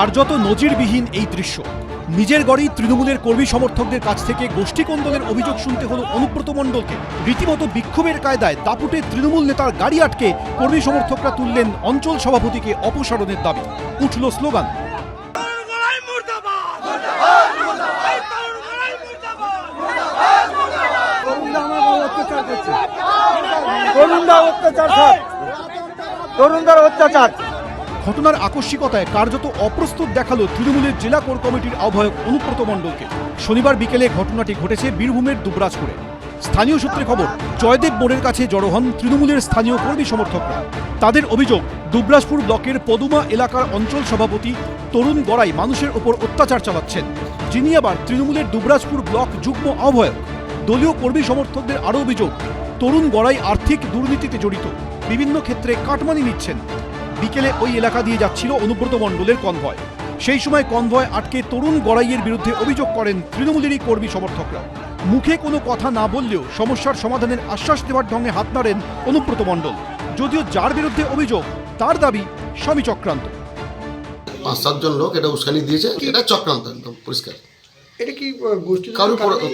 কার্যত নজিরবিহীন এই দৃশ্য। নিজের গড়েই তৃণমূলের কর্মী সমর্থকদের কাছ থেকে গোষ্ঠীকন্দলের অভিযোগ শুনতে হলো অনুব্রত মণ্ডলকে। রীতিমতো বিক্ষোভের কায়দায় দাপুটে তৃণমূল নেতার গাড়ি আটকে কর্মী সমর্থকরা তুললেন অঞ্চল সভাপতিকে অপসারণের দাবি। উঠল স্লোগান, ঘটনার আকস্মিকতায় কার্যত অপ্রস্তুত দেখালো তৃণমূলের জেলা কোর কমিটির আহ্বায়ক অনুব্রত মণ্ডলকে। শনিবার বিকেলে ঘটনাটি ঘটেছে বীরভূমের দুবরাজপুরে। স্থানীয় সূত্রে খবর, জয়দেব মোড়ের কাছে জড়ো হন তৃণমূলের স্থানীয় কর্মী সমর্থকরা। তাদের অভিযোগ, দুবরাজপুর ব্লকের পদুমা এলাকার অঞ্চল সভাপতি তরুণ গড়াই মানুষের ওপর অত্যাচার চালাচ্ছেন, যিনি আবার তৃণমূলের দুবরাজপুর ব্লক যুগ্ম আহ্বায়ক। দলীয় কর্মী সমর্থকদের আরও অভিযোগ, তরুণ গড়াই আর্থিক দুর্নীতিতে জড়িত, বিভিন্ন ক্ষেত্রে কাটমানি নিচ্ছেন। বিকেলে ওই এলাকা দিয়ে যাচ্ছিল অনুব্রত মণ্ডলের কনভয়। সেই সময় কনভয় আটকে তরুণ গড়াইয়ের বিরুদ্ধে অভিযোগ করেন তৃণমূলেরই কর্মী সমর্থকরা। মুখে কোনো কথা না বললেও সমস্যার সমাধানের আশ্বাস দেওয়ার ঢঙে হাত নাড়েন অনুব্রত মণ্ডল। যদিও যার বিরুদ্ধে অভিযোগ, তার দাবি স্বামী চক্রান্ত। 5-7 জন লোক এটা উস্কানি দিয়েছে, এটা চক্রান্ত, একদম পরিষ্কার। এটা কি গোষ্ঠী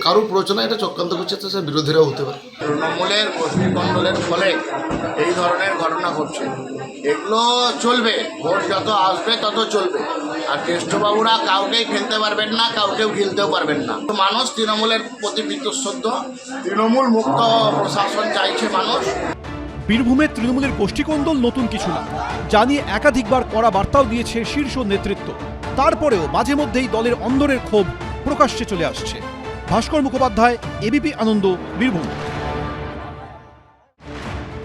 কারো প্ররোচনা এটা চক্রান্ত করছে, তো সে বিরোধীরাও হতে পারে। তৃণমূলের গোষ্ঠীকন্দলের ফলে এই ধরনের ঘটনা ঘটছে। এগুলো চলবে, ভোট যত আসবে তত চলবে। আর কেষ্টবাবুরা কাউকেই ফেলতে পারবেন না, কাউকেও গিলতেও পারবেন না। মানুষ তৃণমূলের প্রতি বীতশ্রদ্ধ, তৃণমূল মুক্ত প্রশাসন চাইছে মানুষ। বীরভূমে তৃণমূলের গোষ্ঠীকন্দল নতুন কিছু না, জানিয়ে একাধিকবার কড়া বার্তাও দিয়েছে শীর্ষ নেতৃত্ব। তারপরেও মাঝে মধ্যেই দলের অন্দরের ক্ষোভ প্রকাশ্যে চলে আসছে। ভাস্কর মুখোপাধ্যায়, এবিপি আনন্দ, বীরভূম।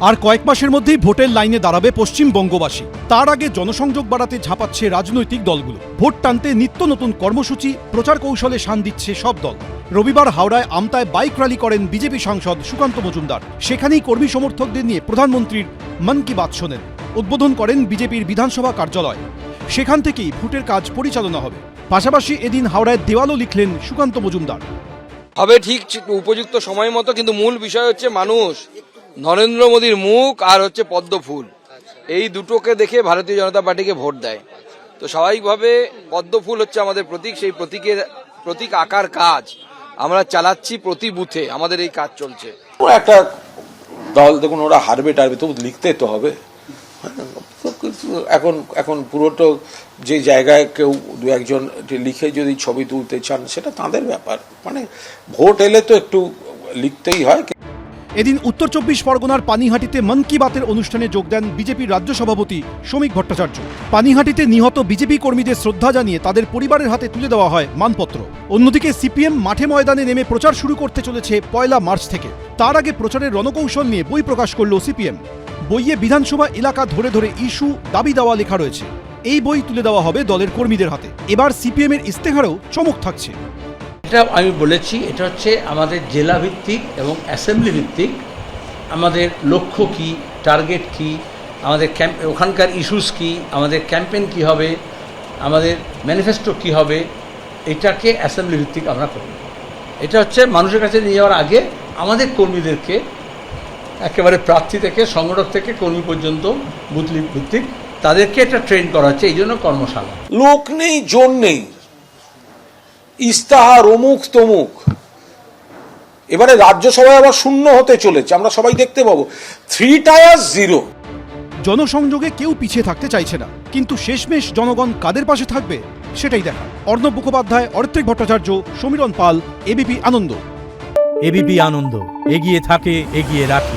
আর কয়েক মাসের মধ্যেই ভোটের লাইনে দাঁড়াবে পশ্চিমবঙ্গবাসী। তার আগে জনসংযোগ বাড়াতে ঝাঁপাচ্ছে রাজনৈতিক দলগুলো। ভোট টানতে নিত্য নতুন কর্মসূচি, প্রচার কৌশলে শান দিচ্ছে সব দল। রবিবার হাওড়ায় আমতায় বাইক র্যালি করেন বিজেপি সাংসদ সুকান্ত মজুমদার। সেখানেই কর্মী সমর্থকদের নিয়ে প্রধানমন্ত্রীর মন কি বাত শোনেন। উদ্বোধন করেন বিজেপির বিধানসভা কার্যালয়। সেখান থেকেই ভোটের কাজ পরিচালনা হবে। পাশাপাশি এদিন হাওড়ায় দেওয়ালও লিখলেন সুকান্ত মজুমদার। হবে ঠিক উপযুক্ত সময় মতো, কিন্তু মূল বিষয় হচ্ছে মানুষ নরেন্দ্র মোদীর মুখ আর হচ্ছে পদ্ম ফুল, এই দুটোকে দেখে ভারতীয় জনতা পার্টিকে ভোট দেয়। তো স্বাভাবিকভাবে পদ্ম ফুল হচ্ছে আমাদের প্রতীক, সেই প্রতীক আকার কাজ আমরা চালাচ্ছি প্রতি বুথে, আমাদের এই কাজ চলছে। একটা দল দেখুন, ওরা হারবে টারবে, তবু লিখতে তো হবে। এখন পুরোটা যে জায়গায় কেউ দু একজন লিখে যদি ছবি তুলতে চান, সেটা তাদের ব্যাপার। মানে ভোট এলে তো একটু লিখতেই হয়। এদিন উত্তর 24 পরগনার পানিহাটিতে মন কি বাতের অনুষ্ঠানে যোগ দেন বিজেপির রাজ্য সভাপতি শ্রমিক ভট্টাচার্য। পানিহাটিতে নিহত বিজেপি কর্মীদের শ্রদ্ধা জানিয়ে তাদের পরিবারের হাতে তুলে দেওয়া হয় মানপত্র। অন্যদিকে সিপিএম মাঠে ময়দানে নেমে প্রচার শুরু করতে চলেছে 1 মার্চ থেকে। তার আগে প্রচারের রণকৌশল নিয়ে বই প্রকাশ করল সিপিএম। বইয়ে বিধানসভা এলাকা ধরে ধরে ইস্যু, দাবি দাওয়া লেখা রয়েছে। এই বই তুলে দেওয়া হবে দলের কর্মীদের হাতে। এবার সিপিএম এর ইস্তেহারেও চমক থাকছে। এটা আমি বলেছি, এটা হচ্ছে আমাদের জেলা ভিত্তিক এবং অ্যাসেম্বলি ভিত্তিক। আমাদের লক্ষ্য কি, টার্গেট কি, আমাদের ওখানকার ইস্যুস কি, আমাদের ক্যাম্পেইন কি হবে, আমাদের ম্যানিফেস্টো কি হবে, এটাকে অ্যাসেম্বলি ভিত্তিক আমরা করব। এটা হচ্ছে মানুষের কাছে নিয়ে যাওয়ার আগে আমাদের কর্মীদেরকে একেবারে প্রার্থী থেকে, সংগঠক থেকে কর্মী পর্যন্ত বুথ ভিত্তিক তাদেরকে এটা ট্রেন করা হচ্ছে। এই জন্য কর্মশালা। লোক নেই, জোর নেই, ইস্তাহার অমুক তমুক। এবারে রাজ্যসভায় আবার শূন্য হতে চলেছে, আমরা সবাই দেখতে পাবো। 3 টায়ার 0। জনসংযোগে কেউ পিছিয়ে থাকতে চাইছে না, কিন্তু শেষমেশ জনগণ কাদের পাশে থাকবে সেটাই দেখা। অর্ণব মুখোপাধ্যায়, অরিত্রিক ভট্টাচার্য, সমীরণ পাল, এবিপি আনন্দ। এবিপি আনন্দ, এগিয়ে থাকে, এগিয়ে রাখে।